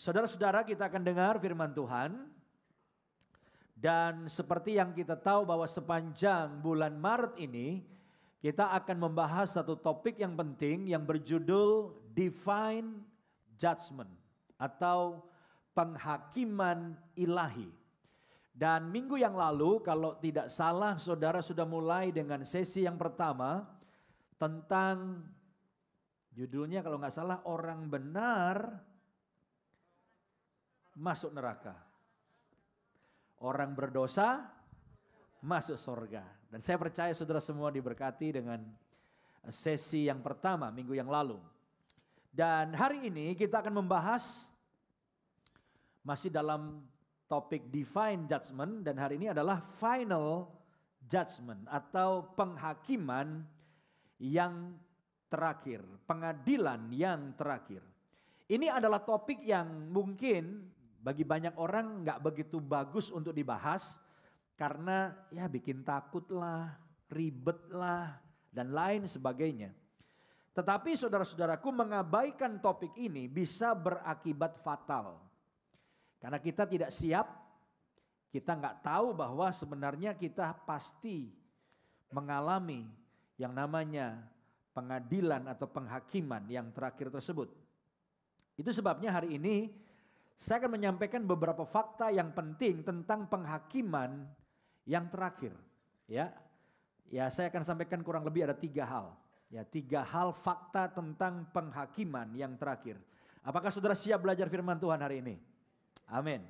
Saudara-saudara, kita akan dengar firman Tuhan. Dan seperti yang kita tahu bahwa sepanjang bulan Maret ini, kita akan membahas satu topik yang penting yang berjudul Divine Judgment atau penghakiman ilahi. Dan minggu yang lalu kalau tidak salah saudara sudah mulai dengan sesi yang pertama tentang judulnya kalau nggak salah orang benar masuk neraka. Orang berdosa masuk surga. Dan saya percaya saudara semua diberkati dengan sesi yang pertama minggu yang lalu. Dan hari ini kita akan membahas masih dalam topik Divine Judgment. Dan hari ini adalah Final Judgment atau penghakiman yang terakhir. Pengadilan yang terakhir. Ini adalah topik yang mungkin bagi banyak orang nggak begitu bagus untuk dibahas karena ya bikin takut lah, ribet lah, dan lain sebagainya. Tetapi saudara-saudaraku mengabaikan topik ini bisa berakibat fatal. Karena kita tidak siap, kita nggak tahu bahwa sebenarnya kita pasti mengalami yang namanya pengadilan atau penghakiman yang terakhir tersebut. Itu sebabnya hari ini saya akan menyampaikan beberapa fakta yang penting tentang penghakiman yang terakhir. Ya, saya akan sampaikan kurang lebih ada 3 hal. Ya, 3 hal fakta tentang penghakiman yang terakhir. Apakah saudara siap belajar firman Tuhan hari ini? Amin.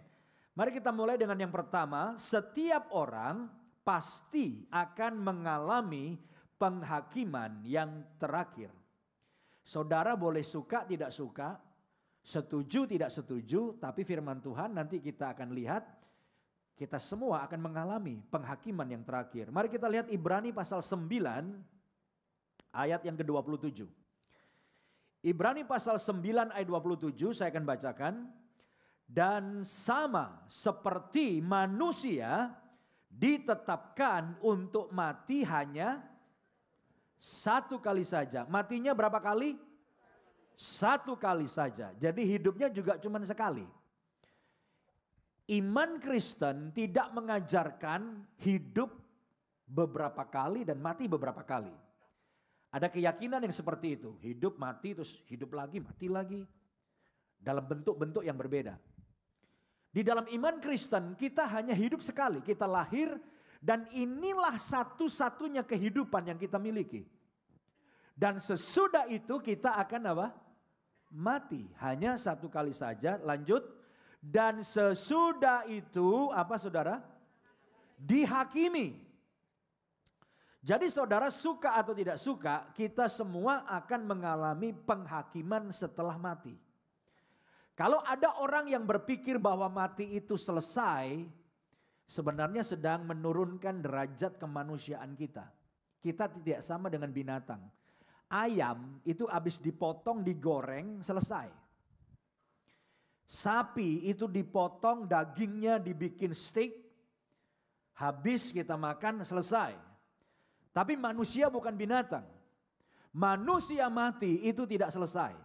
Mari kita mulai dengan yang pertama. Setiap orang pasti akan mengalami penghakiman yang terakhir. Saudara boleh suka tidak suka, setuju tidak setuju, tapi firman Tuhan nanti kita akan lihat kita semua akan mengalami penghakiman yang terakhir. Mari kita lihat Ibrani pasal 9 ayat yang ke-27. Ibrani pasal 9 ayat 27 saya akan bacakan. Dan sama seperti manusia ditetapkan untuk mati hanya 1 kali saja. Matinya berapa kali? 1 kali saja. Jadi hidupnya juga cuma sekali. Iman Kristen tidak mengajarkan hidup beberapa kali dan mati beberapa kali. Ada keyakinan yang seperti itu. Hidup mati terus hidup lagi mati lagi. Dalam bentuk-bentuk yang berbeda. Di dalam iman Kristen kita hanya hidup sekali. Kita lahir dan inilah satu-satunya kehidupan yang kita miliki. Dan sesudah itu kita akan apa? Mati. Hanya 1 kali saja. Lanjut. Dan sesudah itu apa saudara? Dihakimi. Jadi saudara suka atau tidak suka, kita semua akan mengalami penghakiman setelah mati. Kalau ada orang yang berpikir bahwa mati itu selesai, sebenarnya sedang menurunkan derajat kemanusiaan kita. Kita tidak sama dengan binatang. Ayam itu habis dipotong, digoreng, selesai. Sapi itu dipotong, dagingnya dibikin steak, habis kita makan, selesai. Tapi manusia bukan binatang. Manusia mati itu tidak selesai.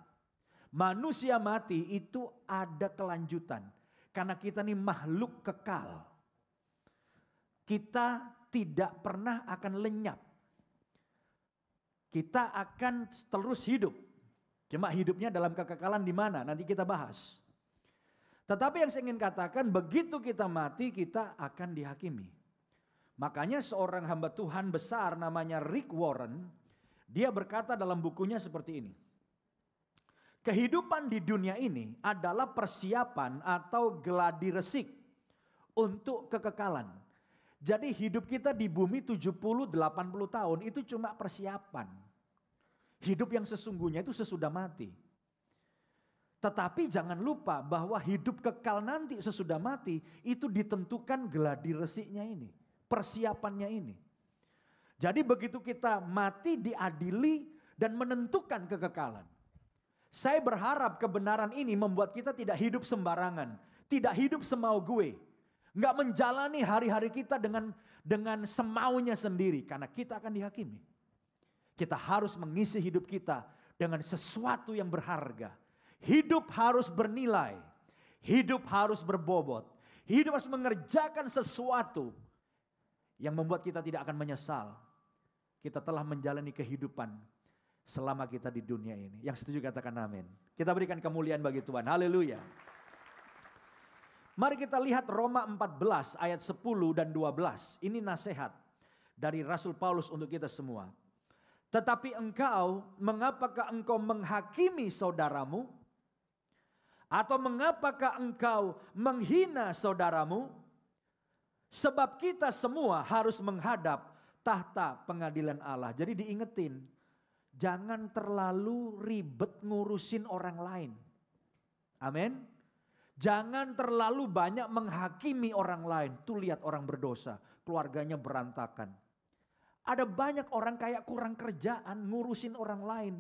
Manusia mati itu ada kelanjutan. Karena kita ini makhluk kekal. Kita tidak pernah akan lenyap. Kita akan terus hidup. Cuma hidupnya dalam kekekalan di mana? Nanti kita bahas. Tetapi yang saya ingin katakan, begitu kita mati kita akan dihakimi. Makanya seorang hamba Tuhan besar namanya Rick Warren, dia berkata dalam bukunya seperti ini. Kehidupan di dunia ini adalah persiapan atau gladi resik untuk kekekalan. Jadi hidup kita di bumi 70-80 tahun itu cuma persiapan. Hidup yang sesungguhnya itu sesudah mati. Tetapi jangan lupa bahwa hidup kekal nanti sesudah mati itu ditentukan gladi resiknya ini. Persiapannya ini. Jadi begitu kita mati diadili dan menentukan kekekalan. Saya berharap kebenaran ini membuat kita tidak hidup sembarangan. Tidak hidup semau gue. Enggak menjalani hari-hari kita dengan semaunya sendiri. Karena kita akan dihakimi. Kita harus mengisi hidup kita dengan sesuatu yang berharga. Hidup harus bernilai. Hidup harus berbobot. Hidup harus mengerjakan sesuatu yang membuat kita tidak akan menyesal. Kita telah menjalani kehidupan selama kita di dunia ini. Yang setuju katakan amin. Kita berikan kemuliaan bagi Tuhan. Haleluya. Mari kita lihat Roma 14 ayat 10 dan 12. Ini nasihat dari Rasul Paulus untuk kita semua. Tetapi engkau, mengapakah engkau menghakimi saudaramu? Atau mengapakah engkau menghina saudaramu? Sebab kita semua harus menghadap tahta pengadilan Allah. Jadi diingetin, jangan terlalu ribet ngurusin orang lain. Amin. Jangan terlalu banyak menghakimi orang lain. Tuh lihat orang berdosa, keluarganya berantakan. Ada banyak orang kayak kurang kerjaan ngurusin orang lain.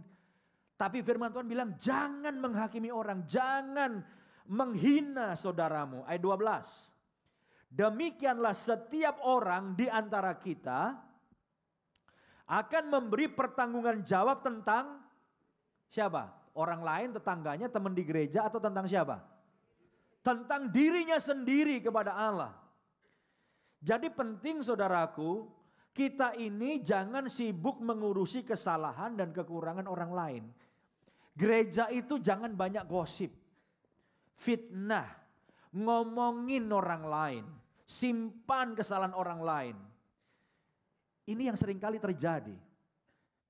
Tapi firman Tuhan bilang jangan menghakimi orang, jangan menghina saudaramu. Ayat 12. Demikianlah setiap orang di antara kita akan memberi pertanggungan jawab tentang siapa? Orang lain, tetangganya, teman di gereja, atau tentang siapa? Tentang dirinya sendiri kepada Allah. Jadi penting saudaraku, kita ini jangan sibuk mengurusi kesalahan dan kekurangan orang lain. Gereja itu jangan banyak gosip, fitnah, ngomongin orang lain, simpan kesalahan orang lain. Ini yang seringkali terjadi.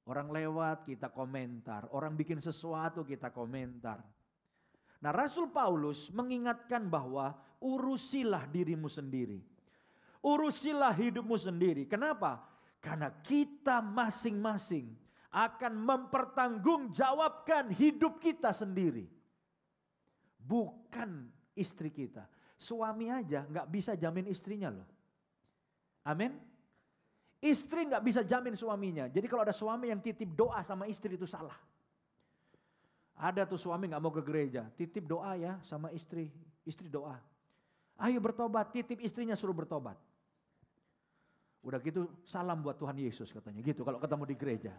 Orang lewat kita komentar, orang bikin sesuatu kita komentar. Nah, Rasul Paulus mengingatkan bahwa urusilah dirimu sendiri. Urusilah hidupmu sendiri. Kenapa? Karena kita masing-masing akan mempertanggungjawabkan hidup kita sendiri. Bukan istri kita. Suami aja gak bisa jamin istrinya loh. Amin. Istri gak bisa jamin suaminya. Jadi kalau ada suami yang titip doa sama istri itu salah. Ada tuh suami gak mau ke gereja, titip doa ya sama istri, istri doa. Ayo bertobat, titip istrinya suruh bertobat. Udah gitu salam buat Tuhan Yesus katanya gitu kalau ketemu di gereja.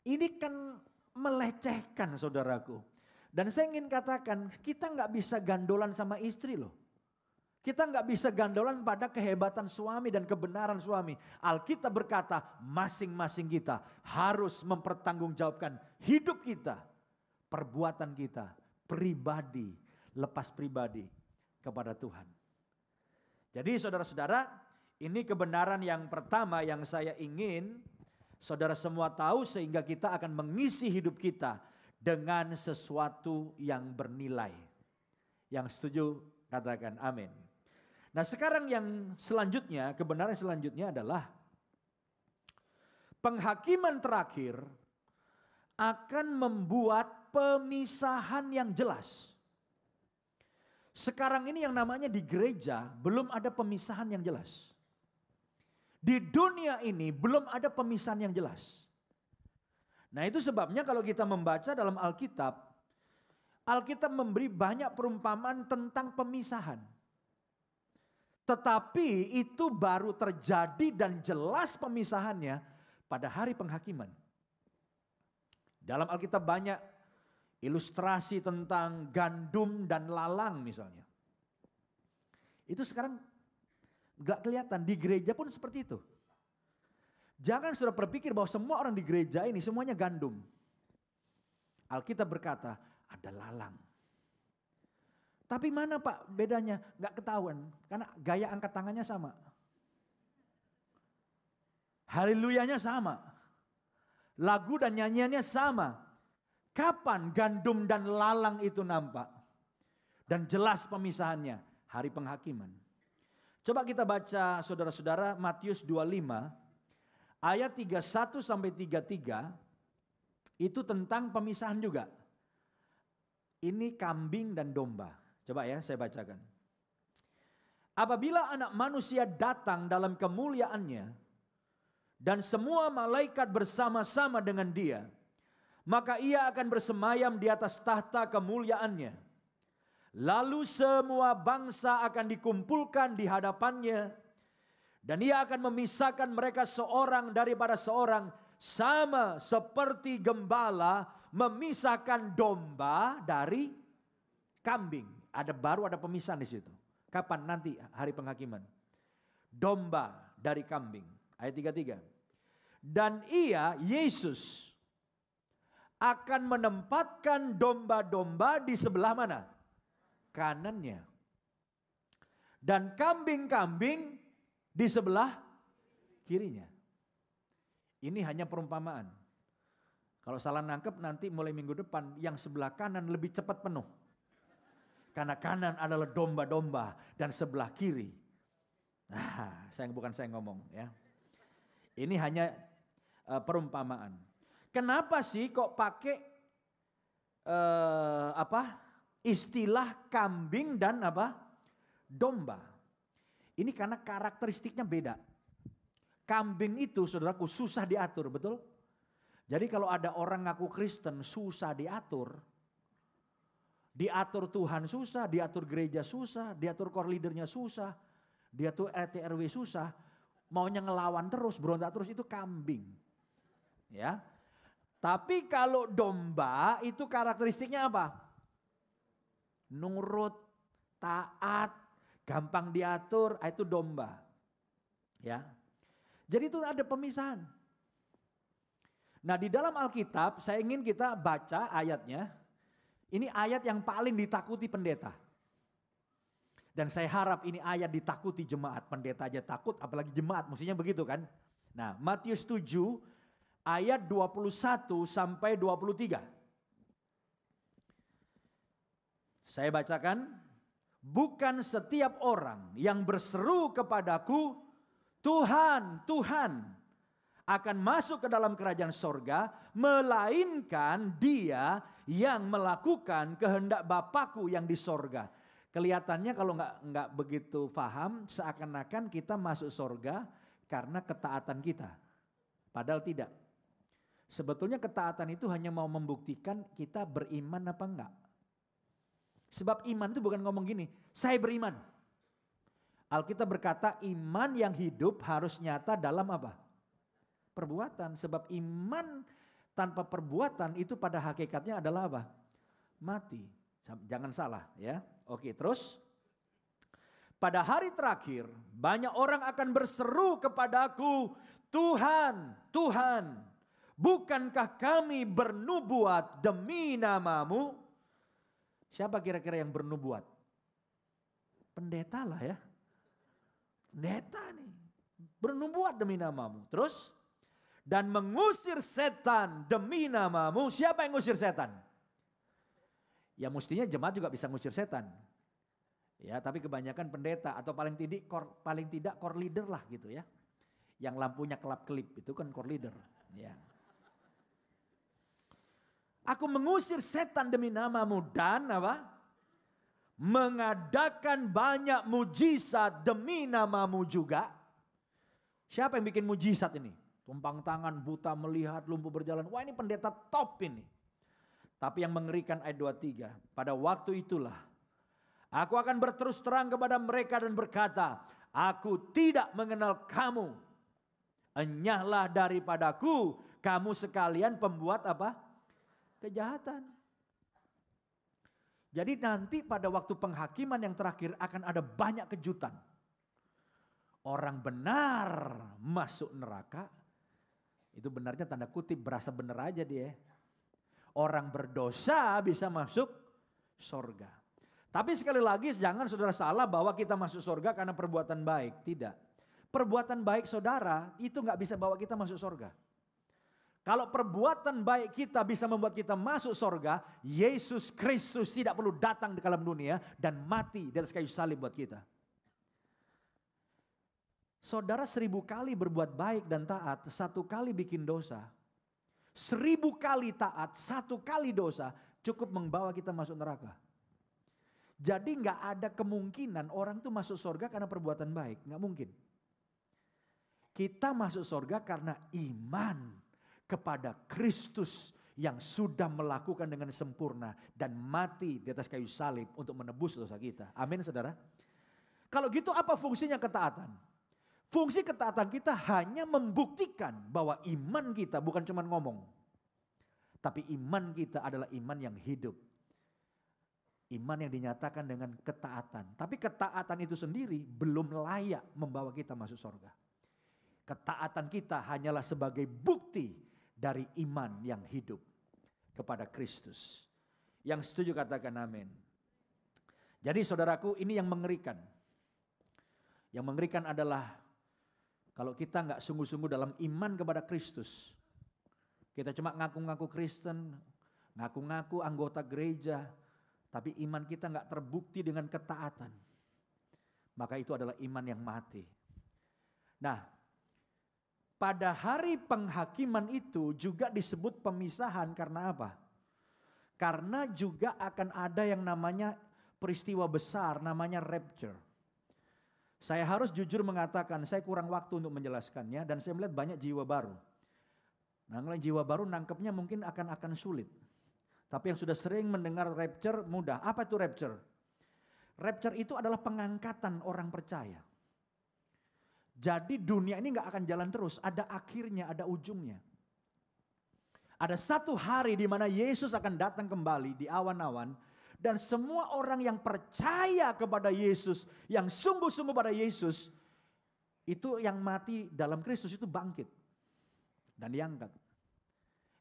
Ini kan melecehkan saudaraku. Dan saya ingin katakan kita gak bisa gandolan sama istri loh. Kita gak bisa gandolan pada kehebatan suami dan kebenaran suami. Alkitab berkata masing-masing kita harus mempertanggungjawabkan hidup kita, perbuatan kita, pribadi, lepas pribadi kepada Tuhan. Jadi saudara-saudara, ini kebenaran yang pertama yang saya ingin saudara semua tahu sehingga kita akan mengisi hidup kita dengan sesuatu yang bernilai. Yang setuju katakan amin. Nah sekarang yang selanjutnya, kebenaran selanjutnya adalah penghakiman terakhir akan membuat pemisahan yang jelas. Sekarang ini yang namanya di gereja belum ada pemisahan yang jelas. Di dunia ini belum ada pemisahan yang jelas. Nah itu sebabnya kalau kita membaca dalam Alkitab, Alkitab memberi banyak perumpamaan tentang pemisahan. Tetapi itu baru terjadi dan jelas pemisahannya pada hari penghakiman. Dalam Alkitab banyak ilustrasi tentang gandum dan lalang misalnya. Itu sekarang gak kelihatan, di gereja pun seperti itu. Jangan sudah berpikir bahwa semua orang di gereja ini semuanya gandum. Alkitab berkata ada lalang. Tapi mana Pak bedanya? Gak ketahuan karena gaya angkat tangannya sama. Haleluyanya sama. Lagu dan nyanyiannya sama. Kapan gandum dan lalang itu nampak? Dan jelas pemisahannya, hari penghakiman. Coba kita baca saudara-saudara Matius 25 ayat 31 sampai 33 itu tentang pemisahan juga. Ini kambing dan domba. Coba ya saya bacakan. Apabila anak manusia datang dalam kemuliaannya dan semua malaikat bersama-sama dengan dia, maka ia akan bersemayam di atas tahta kemuliaannya. Lalu semua bangsa akan dikumpulkan di hadapannya dan ia akan memisahkan mereka seorang daripada seorang sama seperti gembala memisahkan domba dari Kambing, baru ada pemisahan di situ. Kapan? Nanti hari penghakiman. Domba dari kambing. Ayat 33. Dan ia, Yesus, akan menempatkan domba-domba di sebelah mana? Kanannya. Dan kambing-kambing di sebelah kirinya. Ini hanya perumpamaan. Kalau salah nangkep nanti mulai minggu depan yang sebelah kanan lebih cepat penuh. Karena kanan adalah domba-domba dan sebelah kiri. Nah, bukan saya ngomong ya. Ini hanya perumpamaan. Kenapa sih kok pakai istilah kambing dan domba? Ini karena karakteristiknya beda. Kambing itu saudaraku susah diatur, betul? Jadi kalau ada orang ngaku Kristen susah diatur. Diatur Tuhan susah, diatur gereja susah, diatur core leadernya susah, diatur RT RW susah. Maunya ngelawan terus, berontak terus, itu kambing. Ya. Tapi kalau domba itu karakteristiknya apa? Nurut, taat, gampang diatur, itu domba. Ya. Jadi itu ada pemisahan. Nah, di dalam Alkitab saya ingin kita baca ayatnya. Ini ayat yang paling ditakuti pendeta. Dan saya harap ini ayat ditakuti jemaat. Pendeta aja takut, apalagi jemaat, mestinya begitu kan. Nah, Matius 7 ayat 21 sampai 23. Saya bacakan. Bukan setiap orang yang berseru kepadaku, Tuhan, Tuhan, akan masuk ke dalam kerajaan sorga, melainkan dia yang melakukan kehendak Bapakku yang di sorga. Kelihatannya kalau nggak begitu paham, seakan-akan kita masuk sorga karena ketaatan kita. Padahal tidak. Sebetulnya ketaatan itu hanya mau membuktikan kita beriman apa enggak. Sebab iman itu bukan ngomong gini, saya beriman. Alkitab berkata iman yang hidup harus nyata dalam apa? Perbuatan. Sebab iman tanpa perbuatan itu pada hakikatnya adalah apa? Mati. Jangan salah ya. Oke, terus. Pada hari terakhir banyak orang akan berseru kepadaku, Tuhan, Tuhan, bukankah kami bernubuat demi namamu? Siapa kira-kira yang bernubuat? Pendeta lah ya. Pendeta nih. Bernubuat demi namamu. Terus. Dan mengusir setan demi namamu. Siapa yang ngusir setan? Ya mestinya jemaat juga bisa ngusir setan. Ya, tapi kebanyakan pendeta atau paling tidak core leader lah gitu ya. Yang lampunya kelap-kelip itu kan core leader. Ya. Aku mengusir setan demi namamu dan apa? Mengadakan banyak mujizat demi namamu juga. Siapa yang bikin mujizat ini? Tumpang tangan, buta melihat, lumpuh berjalan. Wah, ini pendeta top ini. Tapi yang mengerikan ayat 23. Pada waktu itulah aku akan berterus terang kepada mereka dan berkata, aku tidak mengenal kamu. Enyahlah daripadaku, kamu sekalian pembuat apa? Kejahatan. Jadi nanti pada waktu penghakiman yang terakhir akan ada banyak kejutan. Orang benar masuk neraka. Itu benarnya tanda kutip, berasa benar aja dia. Orang berdosa bisa masuk surga. Tapi sekali lagi jangan saudara salah bahwa kita masuk surga karena perbuatan baik. Tidak. Perbuatan baik saudara itu gak bisa bawa kita masuk surga. Kalau perbuatan baik kita bisa membuat kita masuk surga, Yesus Kristus tidak perlu datang di dalam dunia dan mati di atas kayu salib buat kita. Saudara 1000 kali berbuat baik dan taat, 1 kali bikin dosa. 1000 kali taat, 1 kali dosa cukup membawa kita masuk neraka. Jadi gak ada kemungkinan orang itu masuk surga karena perbuatan baik, gak mungkin. Kita masuk surga karena iman kepada Kristus yang sudah melakukan dengan sempurna dan mati di atas kayu salib untuk menebus dosa kita. Amin saudara. Kalau gitu apa fungsinya ketaatan? Fungsi ketaatan kita hanya membuktikan bahwa iman kita bukan cuma ngomong. Tapi iman kita adalah iman yang hidup. Iman yang dinyatakan dengan ketaatan. Tapi ketaatan itu sendiri belum layak membawa kita masuk surga. Ketaatan kita hanyalah sebagai bukti dari iman yang hidup kepada Kristus. Yang setuju katakan amin. Jadi saudaraku, ini yang mengerikan. Yang mengerikan adalah kalau kita nggak sungguh-sungguh dalam iman kepada Kristus. Kita cuma ngaku-ngaku Kristen, ngaku-ngaku anggota gereja, tapi iman kita nggak terbukti dengan ketaatan. Maka itu adalah iman yang mati. Nah, pada hari penghakiman itu juga disebut pemisahan karena apa? Karena juga akan ada yang namanya peristiwa besar, namanya rapture. Saya harus jujur mengatakan, saya kurang waktu untuk menjelaskannya dan saya melihat banyak jiwa baru. Nah, kalau jiwa baru nangkepnya mungkin akan sulit. Tapi yang sudah sering mendengar rapture mudah. Apa itu rapture? Rapture itu adalah pengangkatan orang percaya. Jadi dunia ini gak akan jalan terus. Ada akhirnya, ada ujungnya. Ada satu hari di mana Yesus akan datang kembali di awan-awan. Dan semua orang yang percaya kepada Yesus, yang sungguh-sungguh pada Yesus, itu yang mati dalam Kristus itu bangkit. Dan diangkat.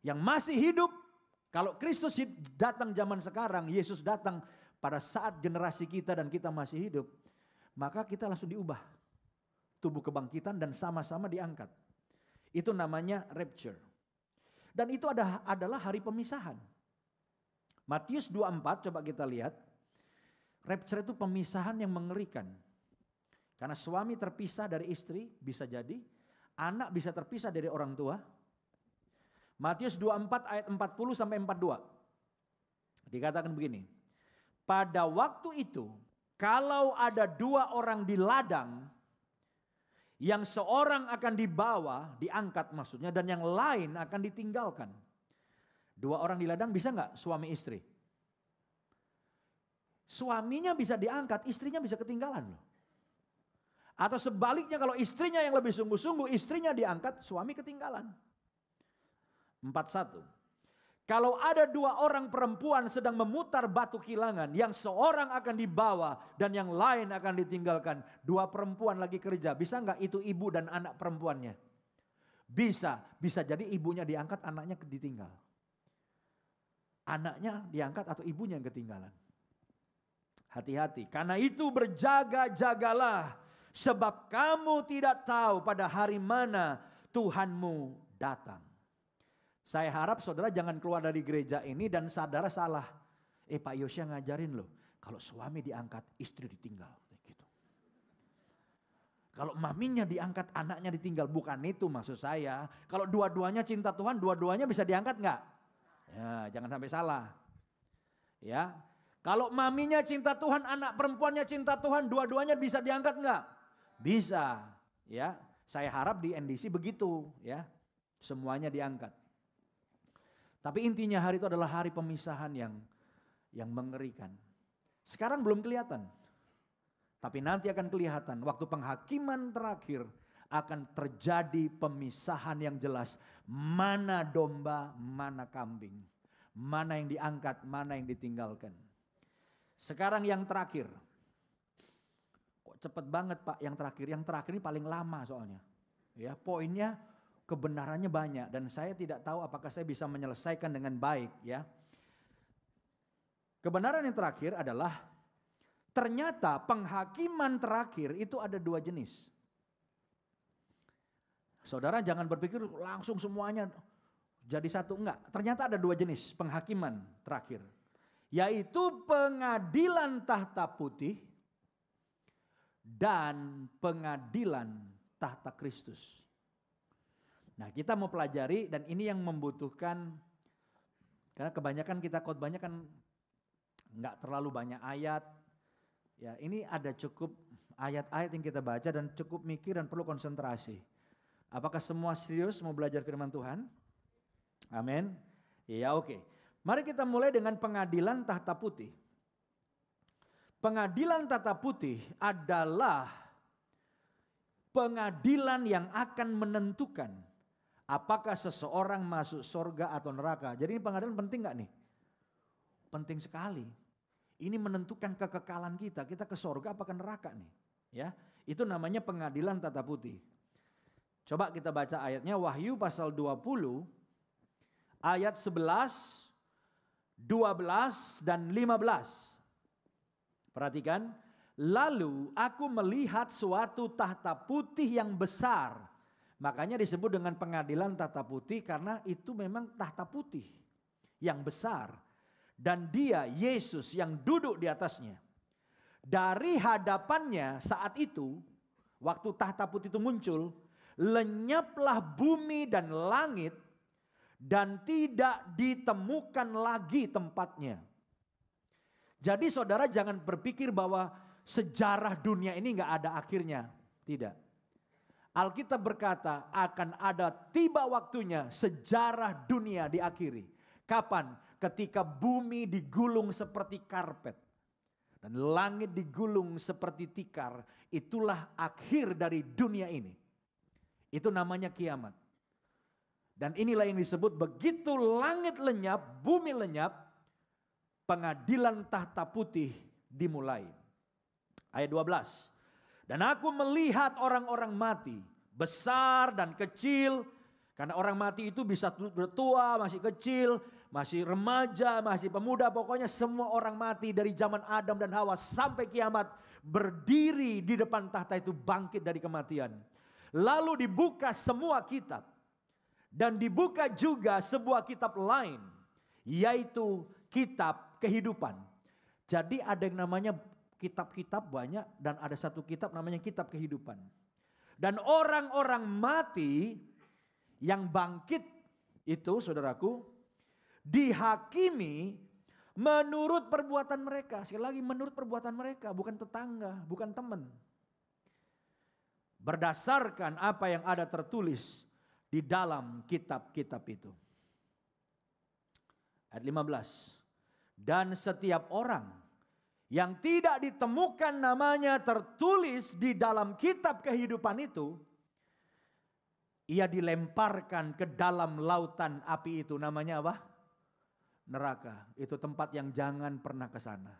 Yang masih hidup, kalau Kristus datang zaman sekarang, Yesus datang pada saat generasi kita dan kita masih hidup, maka kita langsung diubah. Tubuh kebangkitan dan sama-sama diangkat. Itu namanya rapture. Dan itu adalah hari pemisahan. Matius 24 coba kita lihat. Rapture itu pemisahan yang mengerikan. Karena suami terpisah dari istri bisa jadi. Anak bisa terpisah dari orang tua. Matius 24 ayat 40 sampai 42. Dikatakan begini. Pada waktu itu, kalau ada dua orang di ladang, yang seorang akan dibawa, diangkat maksudnya, dan yang lain akan ditinggalkan. Dua orang di ladang bisa nggak suami istri? Suaminya bisa diangkat, istrinya bisa ketinggalan loh. Atau sebaliknya kalau istrinya yang lebih sungguh-sungguh, istrinya diangkat, suami ketinggalan. 41. Kalau ada dua orang perempuan sedang memutar batu kilangan, yang seorang akan dibawa dan yang lain akan ditinggalkan. Dua perempuan lagi kerja, bisa nggak itu ibu dan anak perempuannya? Bisa jadi ibunya diangkat, anaknya ditinggal. Anaknya diangkat atau ibunya yang ketinggalan. Hati-hati, karena itu berjaga-jagalah, sebab kamu tidak tahu pada hari mana Tuhanmu datang. Saya harap saudara jangan keluar dari gereja ini dan saudara salah. Pak Yosya ngajarin loh, kalau suami diangkat, istri ditinggal. Gitu. Kalau maminya diangkat, anaknya ditinggal. Bukan itu maksud saya. Kalau dua-duanya cinta Tuhan, dua-duanya bisa diangkat nggak? Ya, jangan sampai salah. Ya, kalau maminya cinta Tuhan, anak perempuannya cinta Tuhan, dua-duanya bisa diangkat nggak? Bisa. Ya, saya harap di NDC begitu. Ya, semuanya diangkat. Tapi intinya hari itu adalah hari pemisahan yang mengerikan. Sekarang belum kelihatan. Tapi nanti akan kelihatan. Waktu penghakiman terakhir akan terjadi pemisahan yang jelas. Mana domba, mana kambing. Mana yang diangkat, mana yang ditinggalkan. Sekarang yang terakhir. Kok cepet banget Pak yang terakhir? Yang terakhir ini paling lama soalnya. Ya, poinnya kebenarannya banyak dan saya tidak tahu apakah saya bisa menyelesaikan dengan baik ya. Kebenaran yang terakhir adalah ternyata penghakiman terakhir itu ada dua jenis. Saudara jangan berpikir langsung semuanya jadi satu, enggak. Ternyata ada dua jenis penghakiman terakhir. Yaitu pengadilan tahta putih dan pengadilan tahta Kristus. Nah, kita mau pelajari dan ini yang membutuhkan, karena kebanyakan kita khotbahnya kan nggak terlalu banyak ayat. Ya, ini ada cukup ayat-ayat yang kita baca dan cukup mikir dan perlu konsentrasi. Apakah semua serius mau belajar firman Tuhan? Amin. Ya, oke. Mari kita mulai dengan pengadilan tahta putih. Pengadilan tahta putih adalah pengadilan yang akan menentukan apakah seseorang masuk surga atau neraka. Jadi ini pengadilan penting gak nih? Penting sekali. Ini menentukan kekekalan kita. Kita ke sorga apa ke neraka nih? Ya, itu namanya pengadilan tata putih. Coba kita baca ayatnya, Wahyu pasal 20 ayat 11, 12 dan 15. Perhatikan, lalu aku melihat suatu tahta putih yang besar. Makanya disebut dengan pengadilan tahta putih karena itu memang tahta putih yang besar. Dan dia, Yesus yang duduk di atasnya. Dari hadapannya saat itu, waktu tahta putih itu muncul, lenyaplah bumi dan langit dan tidak ditemukan lagi tempatnya. Jadi saudara jangan berpikir bahwa sejarah dunia ini gak ada akhirnya. Tidak. Alkitab berkata akan ada tiba waktunya sejarah dunia diakhiri. Kapan? Ketika bumi digulung seperti karpet. Dan langit digulung seperti tikar. Itulah akhir dari dunia ini. Itu namanya kiamat. Dan inilah yang disebut begitu langit lenyap, bumi lenyap, pengadilan tahta putih dimulai. Ayat 12. Dan aku melihat orang-orang mati, besar dan kecil. Karena orang mati itu bisa tua, masih kecil, masih remaja, masih pemuda. Pokoknya semua orang mati dari zaman Adam dan Hawa sampai kiamat. Berdiri di depan tahta itu bangkit dari kematian. Lalu dibuka semua kitab. Dan dibuka juga sebuah kitab lain. Yaitu kitab kehidupan. Jadi ada yang namanya kitab-kitab banyak. Dan ada satu kitab namanya kitab kehidupan. Dan orang-orang mati yang bangkit itu saudaraku. Dihakimi menurut perbuatan mereka. Sekali lagi menurut perbuatan mereka. Bukan tetangga, bukan teman. Berdasarkan apa yang ada tertulis di dalam kitab-kitab itu. Ayat 15. Dan setiap orang yang tidak ditemukan namanya tertulis di dalam kitab kehidupan itu, ia dilemparkan ke dalam lautan api itu. Namanya apa? Neraka. Itu tempat yang jangan pernah ke sana.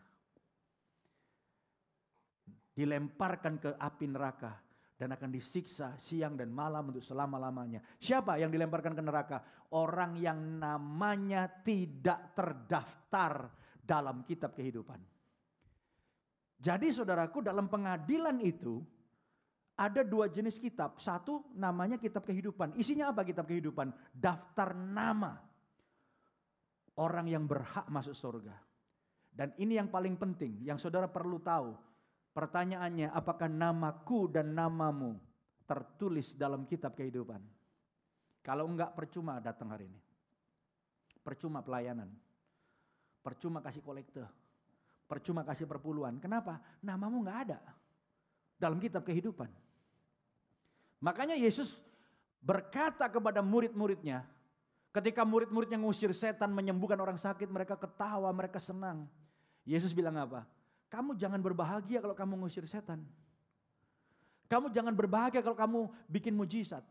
Dilemparkan ke api neraka. Dan akan disiksa siang dan malam untuk selama-lamanya. Siapa yang dilemparkan ke neraka? Orang yang namanya tidak terdaftar dalam kitab kehidupan. Jadi saudaraku, dalam pengadilan itu ada dua jenis kitab. Satu namanya kitab kehidupan. Isinya apa kitab kehidupan? Daftar nama orang yang berhak masuk surga. Dan ini yang paling penting, yang saudara perlu tahu. Pertanyaannya, apakah namaku dan namamu tertulis dalam kitab kehidupan? Kalau enggak, percuma datang hari ini. Percuma pelayanan. Percuma kasih kolekte. Percuma kasih perpuluhan. Kenapa? Namamu enggak ada dalam kitab kehidupan. Makanya Yesus berkata kepada murid-muridnya, ketika murid-muridnya ngusir setan, menyembuhkan orang sakit, mereka ketawa, mereka senang. Yesus bilang apa? Kamu jangan berbahagia kalau kamu ngusir setan. Kamu jangan berbahagia kalau kamu bikin mujizat.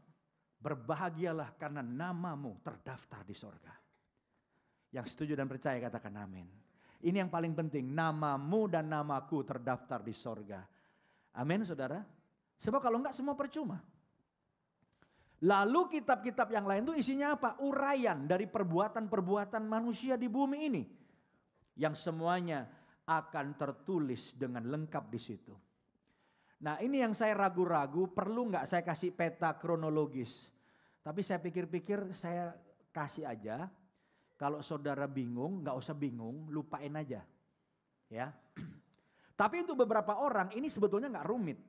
Berbahagialah karena namamu terdaftar di sorga. Yang setuju dan percaya katakan amin. Ini yang paling penting. Namamu dan namaku terdaftar di sorga. Amin saudara. Sebab kalau enggak semua percuma. Lalu kitab-kitab yang lain itu isinya apa? Uraian dari perbuatan-perbuatan manusia di bumi ini. Yang semuanya akan tertulis dengan lengkap di situ. Nah ini yang saya ragu-ragu, perlu nggak saya kasih peta kronologis. Tapi saya pikir-pikir saya kasih aja. Kalau saudara bingung, nggak usah bingung, lupain aja. Ya. Tapi untuk beberapa orang ini sebetulnya nggak rumit.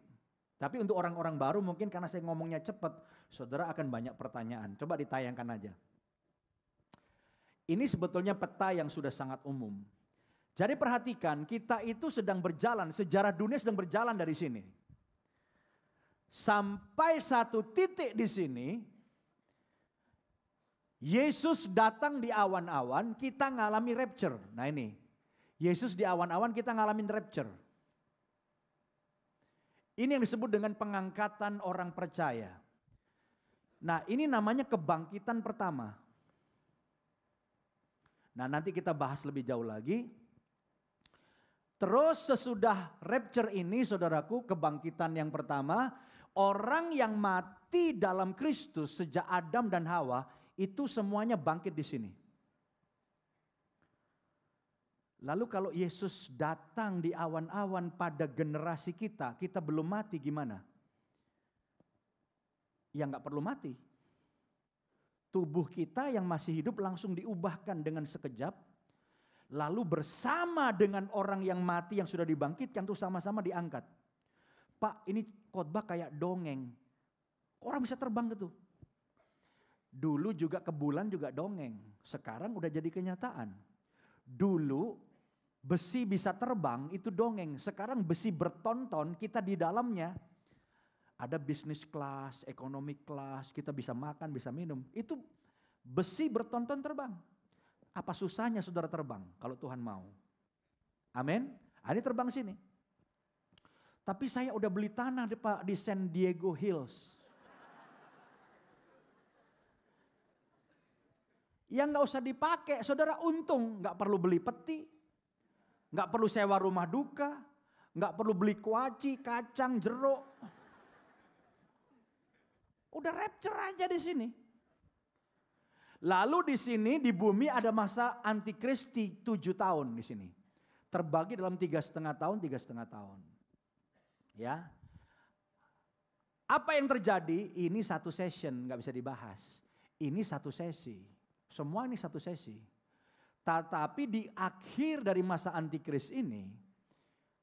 Tapi untuk orang-orang baru mungkin karena saya ngomongnya cepat, saudara akan banyak pertanyaan. Coba ditayangkan aja. Ini sebetulnya peta yang sudah sangat umum. Jadi perhatikan, kita itu sedang berjalan, sejarah dunia sedang berjalan dari sini. Sampai satu titik di sini, Yesus datang di awan-awan, kita ngalami rapture. Nah ini, Yesus di awan-awan, kita ngalamin rapture. Ini yang disebut dengan pengangkatan orang percaya. Nah ini namanya kebangkitan pertama. Nah nanti kita bahas lebih jauh lagi. Terus sesudah rapture ini saudaraku, kebangkitan yang pertama, orang yang mati dalam Kristus sejak Adam dan Hawa itu semuanya bangkit di sini. Lalu kalau Yesus datang di awan-awan pada generasi kita, kita belum mati gimana? Ya nggak perlu mati. Tubuh kita yang masih hidup langsung diubahkan dengan sekejap. Lalu bersama dengan orang yang mati yang sudah dibangkitkan tuh sama-sama diangkat. Pak, ini khotbah kayak dongeng. Orang bisa terbang gitu. Dulu juga ke bulan juga dongeng. Sekarang udah jadi kenyataan. Dulu besi bisa terbang itu dongeng. Sekarang besi bertonton kita di dalamnya. Ada bisnis kelas, ekonomi kelas, kita bisa makan, bisa minum. Itu besi bertonton terbang. Apa susahnya saudara terbang kalau Tuhan mau? Amin. Ini terbang sini. Tapi saya udah beli tanah Pak di San Diego Hills. Yang nggak usah dipakai, saudara untung. Nggak perlu beli peti, nggak perlu sewa rumah duka, nggak perlu beli kuaci, kacang, jeruk. Udah rapture aja di sini. Lalu di sini di bumi ada masa antikristi 7 tahun di sini. Terbagi dalam 3,5 tahun, 3,5 tahun. Ya. Apa yang terjadi? Ini satu session, nggak bisa dibahas. Ini satu sesi. Semua ini satu sesi. Tetapi di akhir dari masa antikris ini,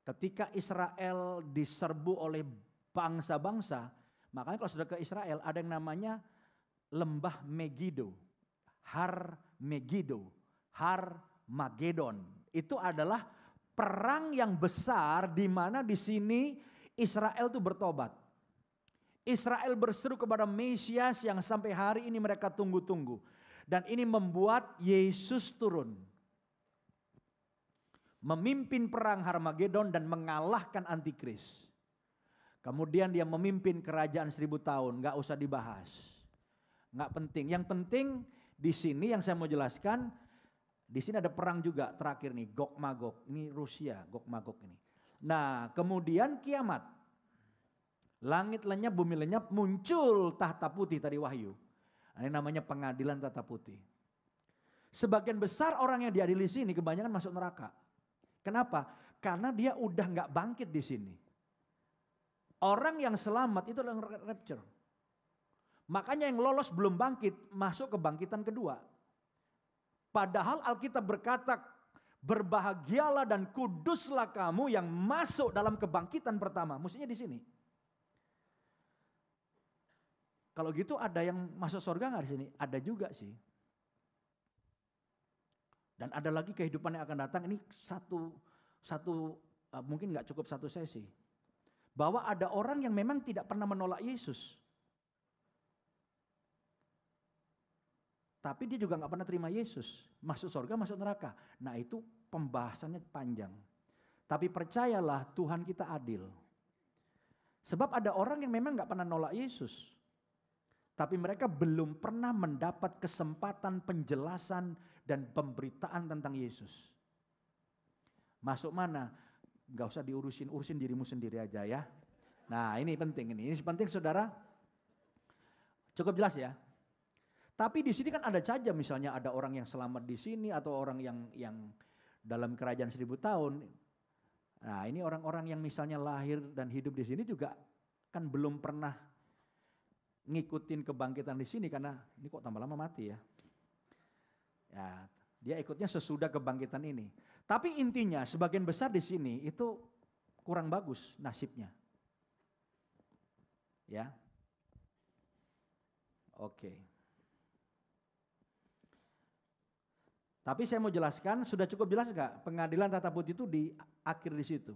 ketika Israel diserbu oleh bangsa-bangsa, makanya kalau sudah ke Israel ada yang namanya lembah Megiddo. Har Megiddo, Har Magedon. Itu adalah perang yang besar di mana di sini Israel itu bertobat. Israel berseru kepada Mesias yang sampai hari ini mereka tunggu-tunggu. Dan ini membuat Yesus turun. Memimpin perang Harmagedon dan mengalahkan Antikris. Kemudian dia memimpin kerajaan 1000 tahun, gak usah dibahas. Gak penting, yang penting di sini yang saya mau jelaskan, di sini ada perang juga terakhir nih, Gog Magog. Ini Rusia, Gog Magog ini. Nah, kemudian kiamat. Langit lenyap, bumi lenyap, muncul tahta putih tadi Wahyu. Nah, ini namanya pengadilan tahta putih. Sebagian besar orang yang diadili sini kebanyakan masuk neraka. Kenapa? Karena dia udah nggak bangkit di sini. Orang yang selamat itu adalah rapture. Makanya yang lolos belum bangkit, masuk kebangkitan kedua. Padahal Alkitab berkata, berbahagialah dan kuduslah kamu yang masuk dalam kebangkitan pertama. Mestinya di sini. Kalau gitu ada yang masuk surga nggak di sini? Ada juga sih. Dan ada lagi kehidupan yang akan datang. Ini satu mungkin nggak cukup satu sesi. Bahwa ada orang yang memang tidak pernah menolak Yesus. Tapi dia juga nggak pernah terima Yesus. Masuk surga, masuk neraka. Nah itu pembahasannya panjang. Tapi percayalah Tuhan kita adil. Sebab ada orang yang memang nggak pernah nolak Yesus. Tapi mereka belum pernah mendapat kesempatan penjelasan dan pemberitaan tentang Yesus. Masuk mana? Nggak usah urusin dirimu sendiri aja ya. Nah ini penting ini. Ini penting saudara. Cukup jelas ya. Tapi di sini kan ada saja misalnya ada orang yang selamat di sini atau orang yang dalam kerajaan 1000 tahun. Nah ini orang-orang yang misalnya lahir dan hidup di sini juga kan belum pernah ngikutin kebangkitan di sini karena ini kok tambah lama mati ya. Ya dia ikutnya sesudah kebangkitan ini. Tapi intinya sebagian besar di sini itu kurang bagus nasibnya. Ya. Oke. Tapi saya mau jelaskan, sudah cukup jelas gak? Pengadilan tahta putih itu di akhir di situ.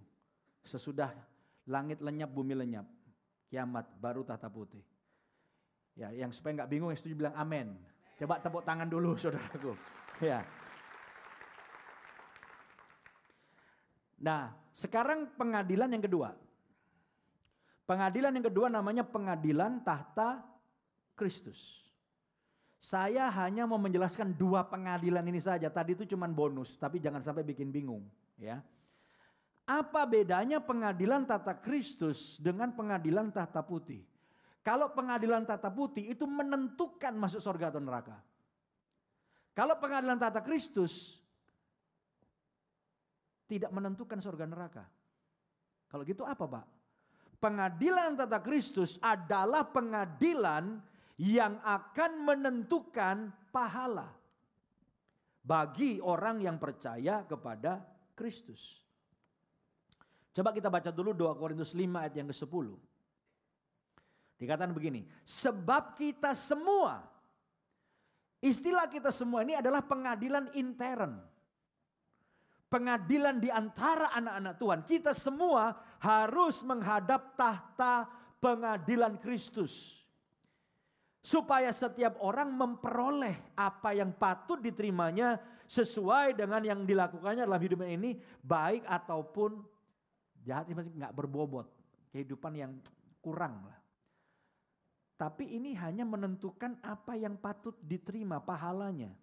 Sesudah langit lenyap, bumi lenyap. Kiamat, baru tahta putih. Ya, yang supaya gak bingung, yang setuju bilang amin. Coba tepuk tangan dulu saudaraku. Ya. Nah, sekarang pengadilan yang kedua. Pengadilan yang kedua namanya pengadilan tahta Kristus. Saya hanya mau menjelaskan 2 pengadilan ini saja. Tadi itu cuma bonus, tapi jangan sampai bikin bingung. Ya, Apa bedanya pengadilan tahta Kristus dengan pengadilan tahta putih? Kalau pengadilan tahta putih itu menentukan masuk surga atau neraka. Kalau pengadilan tahta Kristus tidak menentukan surga neraka. Kalau gitu apa, Pak? Pengadilan tahta Kristus adalah pengadilan yang akan menentukan pahala bagi orang yang percaya kepada Kristus. Coba kita baca dulu 2 Korintus 5 ayat yang ke-10. Dikatakan begini, sebab kita semua, istilah kita semua ini adalah pengadilan intern. Pengadilan di antara anak-anak Tuhan. Kita semua harus menghadap tahta pengadilan Kristus. Supaya setiap orang memperoleh apa yang patut diterimanya sesuai dengan yang dilakukannya dalam hidupnya ini, baik ataupun jahat, nggak berbobot, kehidupan yang kurang lah. Tapi ini hanya menentukan apa yang patut diterima pahalanya.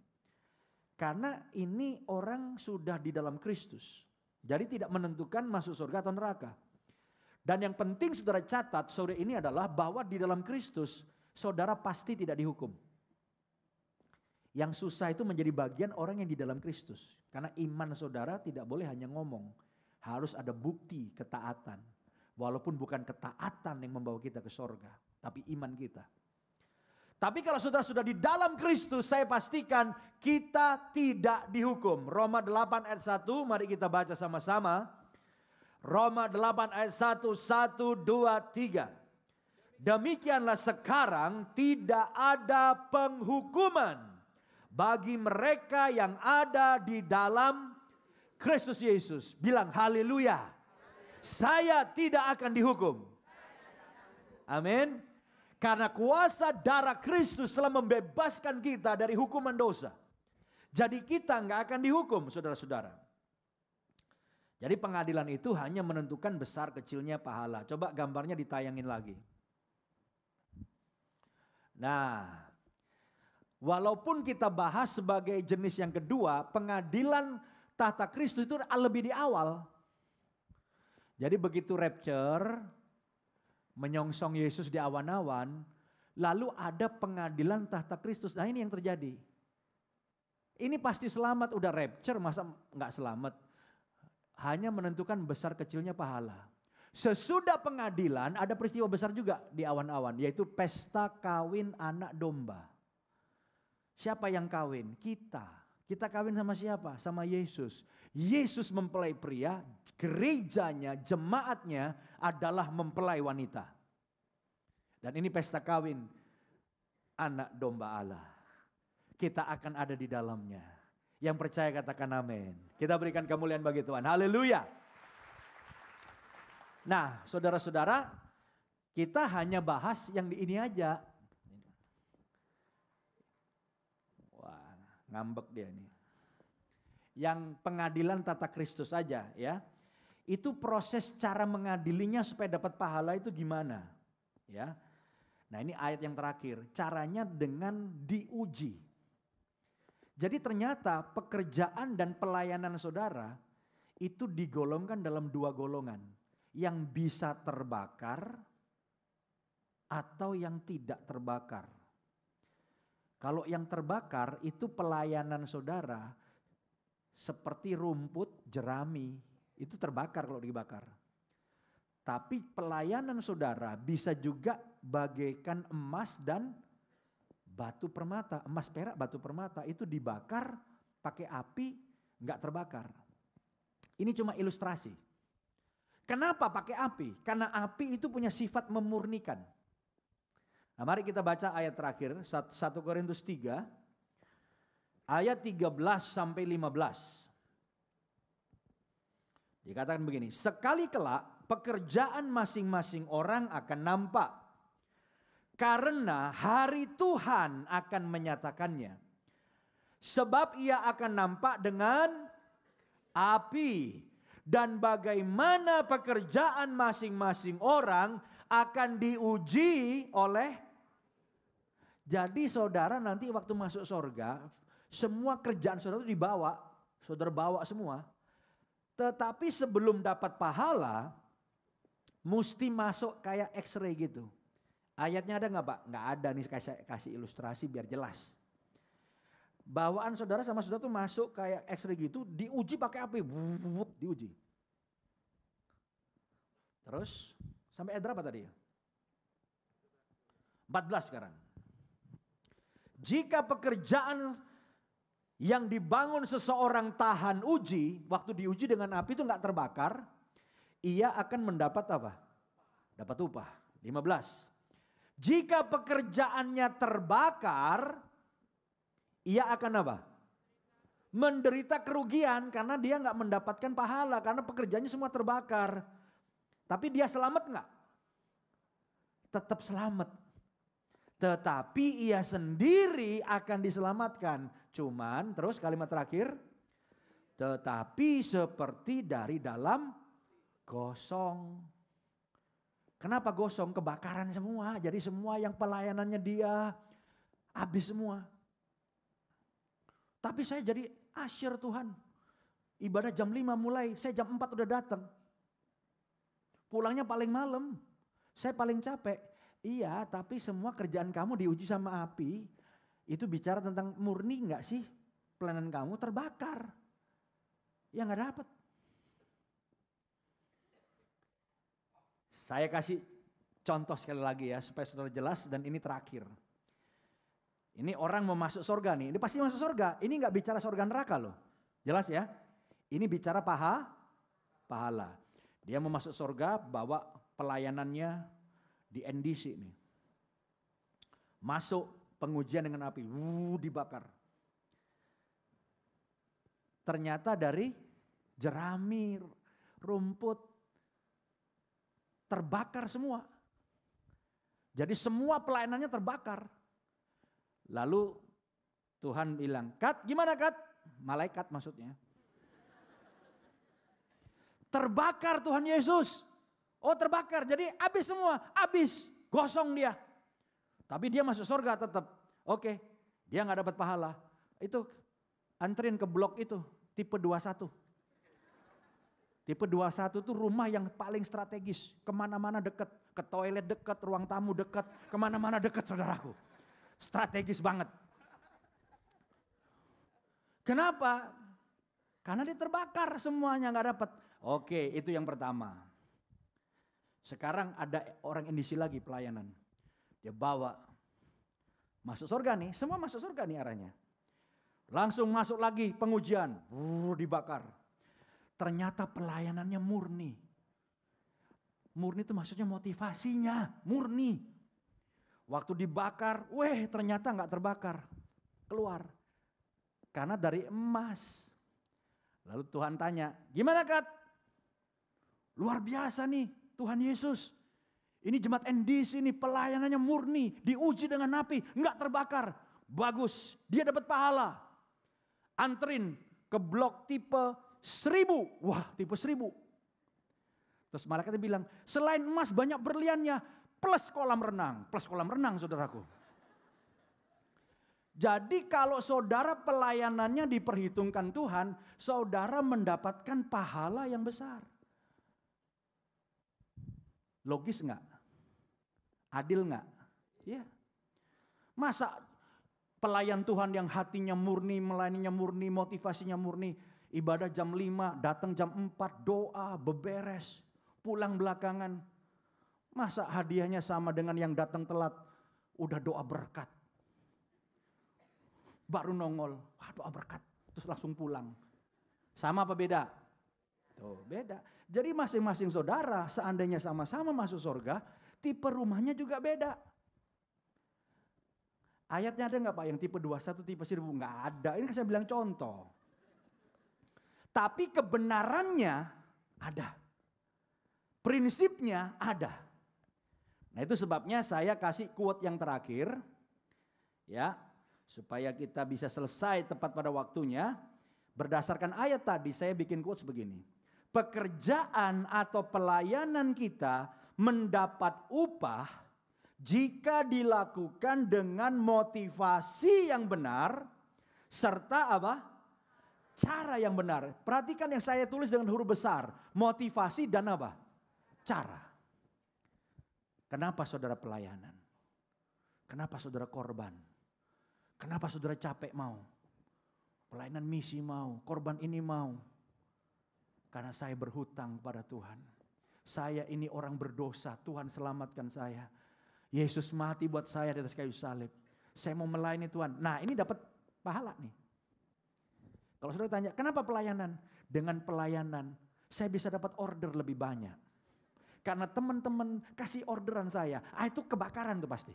Karena ini orang sudah di dalam Kristus. Jadi tidak menentukan masuk surga atau neraka. Dan yang penting saudara catat sore ini adalah bahwa di dalam Kristus saudara pasti tidak dihukum. Yang susah itu menjadi bagian orang yang di dalam Kristus. Karena iman saudara tidak boleh hanya ngomong. Harus ada bukti ketaatan. Walaupun bukan ketaatan yang membawa kita ke surga, tapi iman kita. Tapi kalau saudara sudah di dalam Kristus, saya pastikan kita tidak dihukum. Roma 8 ayat 1, mari kita baca sama-sama. Roma 8 ayat 1, 1, 2, 3. Demikianlah sekarang tidak ada penghukuman bagi mereka yang ada di dalam Kristus Yesus. Bilang haleluya. Saya tidak akan dihukum. Amin. Karena kuasa darah Kristus telah membebaskan kita dari hukuman dosa. Jadi kita nggak akan dihukum, saudara-saudara. Jadi pengadilan itu hanya menentukan besar kecilnya pahala. Coba gambarnya ditayangin lagi. Nah, walaupun kita bahas sebagai jenis yang kedua, pengadilan tahta Kristus itu lebih di awal. Jadi begitu rapture, menyongsong Yesus di awan-awan, lalu ada pengadilan tahta Kristus. Nah ini yang terjadi. Ini pasti selamat, udah rapture masa nggak selamat. Hanya menentukan besar kecilnya pahala. Sesudah pengadilan ada peristiwa besar juga di awan-awan, yaitu pesta kawin anak domba. Siapa yang kawin? Kita. Kita kawin sama siapa? Sama Yesus. Yesus mempelai pria, gerejanya, jemaatnya adalah mempelai wanita. Dan ini pesta kawin anak domba Allah. Kita akan ada di dalamnya. Yang percaya katakan amin. Kita berikan kemuliaan bagi Tuhan. Haleluya. Nah, saudara-saudara, kita hanya bahas yang di ini aja. Ngambek dia nih. Yang pengadilan tata Kristus saja ya. Itu proses cara mengadilinya supaya dapat pahala itu gimana? Ya. Nah, ini ayat yang terakhir. Caranya dengan diuji. Jadi ternyata pekerjaan dan pelayanan saudara itu digolongkan dalam dua golongan. Yang bisa terbakar atau yang tidak terbakar. Kalau yang terbakar itu pelayanan saudara seperti rumput jerami. Itu terbakar kalau dibakar. Tapi pelayanan saudara bisa juga bagaikan emas dan batu permata. Emas, perak, batu permata itu dibakar pakai api enggak terbakar. Ini cuma ilustrasi. Kenapa pakai api? Karena api itu punya sifat memurnikan. Nah, mari kita baca ayat terakhir 1 Korintus 3 ayat 13 sampai 15. Dikatakan begini, sekali kelak pekerjaan masing-masing orang akan nampak. Karena hari Tuhan akan menyatakannya. Sebab ia akan nampak dengan api. Dan bagaimana pekerjaan masing-masing orang akan diuji oleh. Jadi saudara nanti waktu masuk surga, semua kerjaan saudara itu dibawa. Saudara bawa semua. Tetapi sebelum dapat pahala, mesti masuk kayak X-ray gitu. Ayatnya ada nggak Pak? Nggak ada nih, kasih ilustrasi biar jelas. Bawaan saudara sama saudara tuh masuk kayak X-ray gitu, diuji pakai api, diuji. Terus sampai ayat berapa tadi? 14 sekarang. Jika pekerjaan yang dibangun seseorang tahan uji, waktu diuji dengan api itu nggak terbakar, ia akan mendapat apa? Dapat upah. 15. Jika pekerjaannya terbakar, ia akan apa? Menderita kerugian karena dia nggak mendapatkan pahala karena pekerjaannya semua terbakar. Tapi dia selamat nggak? Tetap selamat. Tetapi ia sendiri akan diselamatkan. Cuman terus kalimat terakhir. Tetapi seperti dari dalam gosong. Kenapa gosong? Kebakaran semua. Jadi semua yang pelayanannya dia habis semua. Tapi saya jadi asyir Tuhan. Ibadah jam 5 mulai, saya jam 4 udah datang. Pulangnya paling malam. Saya paling capek. Iya, tapi semua kerjaan kamu diuji sama api. Itu bicara tentang murni enggak sih? Pelayanan kamu terbakar. Ya enggak dapat. Saya kasih contoh sekali lagi ya supaya saudara jelas dan ini terakhir. Ini orang mau masuk surga nih, ini pasti masuk surga. Ini enggak bicara surga neraka loh. Jelas ya? Ini bicara pahala. Dia mau masuk surga bawa pelayanannya di NDC nih. Masuk pengujian dengan api, dibakar. Ternyata dari jerami, rumput, terbakar semua. Jadi semua pelayanannya terbakar. Lalu Tuhan bilang, Kat, gimana Kat? Malaikat maksudnya. Terbakar Tuhan Yesus. Oh terbakar, jadi habis semua, habis, gosong dia. Tapi dia masuk surga tetap. Oke, dia gak dapat pahala. Itu anterin ke blok itu, tipe 21. Tipe 21 itu rumah yang paling strategis. Kemana-mana dekat, ke toilet dekat, ruang tamu dekat, kemana-mana dekat saudaraku. Strategis banget. Kenapa? Karena dia terbakar semuanya gak dapat. Oke, itu yang pertama. Sekarang ada orang indisi lagi pelayanan. Dia bawa masuk surga nih, semua masuk surga nih arahnya. Langsung masuk lagi pengujian, dibakar. Ternyata pelayanannya murni. Murni itu maksudnya motivasinya, murni. Waktu dibakar, ternyata nggak terbakar, keluar. Karena dari emas. Lalu Tuhan tanya, gimana Kat? Luar biasa nih. Tuhan Yesus, ini jemaat NDC ini pelayanannya murni, diuji dengan api, enggak terbakar. Bagus, dia dapat pahala. Anterin ke blok tipe 1000. Wah, tipe 1000. Terus malaikatnya bilang, selain emas banyak berliannya, plus kolam renang saudaraku. Jadi kalau saudara pelayanannya diperhitungkan Tuhan, saudara mendapatkan pahala yang besar. Logis enggak? Adil enggak? Ya. Masa pelayan Tuhan yang hatinya murni, melayaninya murni, motivasinya murni, ibadah jam 5, datang jam 4, doa, beberes, pulang belakangan. Masa hadiahnya sama dengan yang datang telat, udah doa berkat. Baru nongol, wah doa berkat, terus langsung pulang. Sama apa beda? Tuh, beda. Jadi masing-masing saudara seandainya sama-sama masuk surga, tipe rumahnya juga beda. Ayatnya ada nggak Pak yang tipe 21, tipe 1000? Nggak ada, ini saya bilang contoh. Tapi kebenarannya ada. Prinsipnya ada. Nah itu sebabnya saya kasih quote yang terakhir. Ya, supaya kita bisa selesai tepat pada waktunya. Berdasarkan ayat tadi saya bikin quotes begini. Pekerjaan atau pelayanan kita mendapat upah jika dilakukan dengan motivasi yang benar serta apa? Cara yang benar. Perhatikan yang saya tulis dengan huruf besar. Motivasi dan apa? Cara. Kenapa saudara pelayanan? Kenapa saudara korban? Kenapa saudara capek mau? Pelayanan misi mau, korban ini mau. Karena saya berhutang pada Tuhan. Saya ini orang berdosa, Tuhan selamatkan saya. Yesus mati buat saya di atas kayu salib. Saya mau melayani Tuhan. Nah, ini dapat pahala nih. Kalau saudara tanya, kenapa pelayanan? Dengan pelayanan saya bisa dapat order lebih banyak. Karena teman-teman kasih orderan saya, itu kebakaran tuh pasti.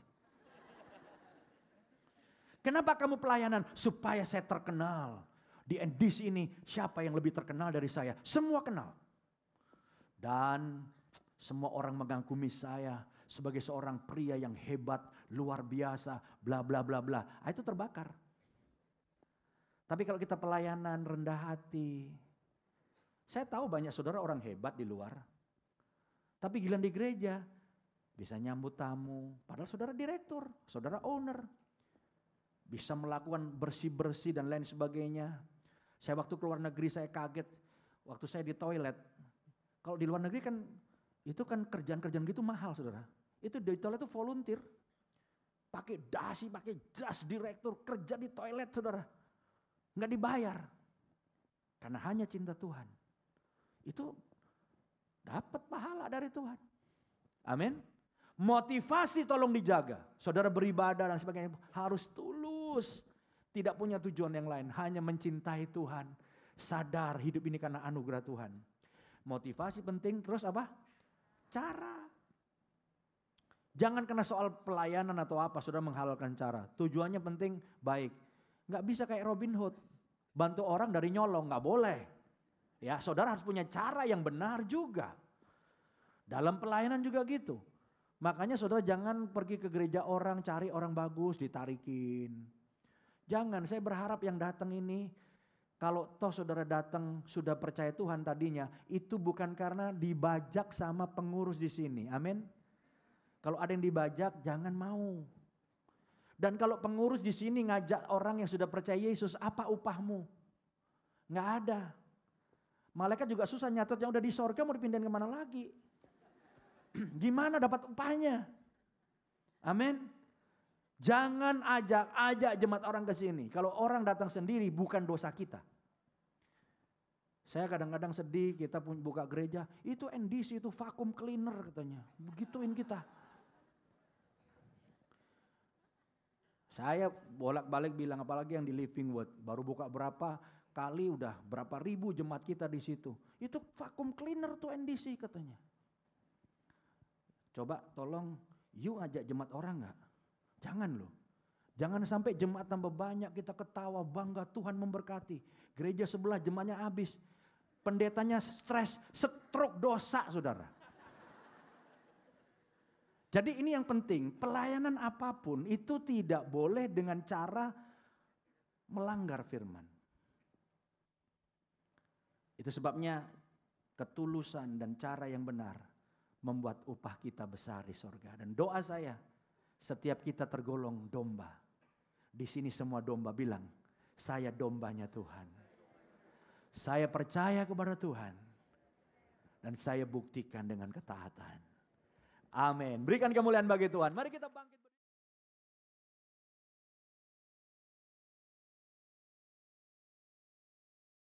Kenapa kamu pelayanan? Supaya saya terkenal. Di NDC ini siapa yang lebih terkenal dari saya? Semua kenal. Dan semua orang mengagumi saya sebagai seorang pria yang hebat, luar biasa, bla bla bla bla. Itu terbakar. Tapi kalau kita pelayanan rendah hati, saya tahu banyak saudara orang hebat di luar. Tapi gila di gereja, bisa nyambut tamu, padahal saudara direktur, saudara owner. Bisa melakukan bersih-bersih dan lain sebagainya. Saya waktu keluar negeri saya kaget, waktu saya di toilet. Kalau di luar negeri kan, itu kan kerjaan-kerjaan gitu mahal saudara. Itu di toilet itu volunteer. Pakai dasi, pakai jas direktur, kerja di toilet saudara. Nggak dibayar. Karena hanya cinta Tuhan. Itu dapat pahala dari Tuhan. Amin. Motivasi tolong dijaga. Saudara beribadah dan sebagainya harus tulus. Tidak punya tujuan yang lain. Hanya mencintai Tuhan. Sadar hidup ini karena anugerah Tuhan. Motivasi penting, terus apa? Cara. Jangan karena soal pelayanan atau apa, saudara menghalalkan cara. Tujuannya penting, baik. Nggak bisa kayak Robin Hood. Bantu orang dari nyolong, nggak boleh. Ya, saudara harus punya cara yang benar juga. Dalam pelayanan juga gitu. Makanya saudara jangan pergi ke gereja orang, cari orang bagus, ditarikin. Jangan, saya berharap yang datang ini, kalau toh saudara datang sudah percaya Tuhan tadinya, itu bukan karena dibajak sama pengurus di sini. Amin. Kalau ada yang dibajak, jangan mau. Dan kalau pengurus di sini ngajak orang yang sudah percaya Yesus, apa upahmu? Nggak ada. Malaikat juga susah nyatet yang udah di sorga mau dipindahin kemana lagi. Gimana dapat upahnya? Amin. Jangan ajak jemaat orang ke sini. Kalau orang datang sendiri bukan dosa kita. Saya kadang-kadang sedih, kita buka gereja, itu NDC, itu vacuum cleaner katanya. Begituin kita. Saya bolak-balik bilang, apalagi yang di Living Word, baru buka berapa kali udah berapa ribu jemaat kita di situ. Itu vacuum cleaner tuh NDC katanya. Coba tolong, you ngajak jemaat orang gak? Jangan loh. Jangan sampai jemaat tambah banyak, kita ketawa, bangga, Tuhan memberkati. Gereja sebelah jemaatnya habis. Pendetanya stres, stroke dosa saudara. Jadi ini yang penting, pelayanan apapun itu tidak boleh dengan cara melanggar firman. Itu sebabnya ketulusan dan cara yang benar membuat upah kita besar di sorga. Dan doa saya, setiap kita tergolong domba. Di sini semua domba bilang, saya dombanya Tuhan. Saya percaya kepada Tuhan. Dan saya buktikan dengan ketaatan. Amin. Berikan kemuliaan bagi Tuhan. Mari kita bangkit.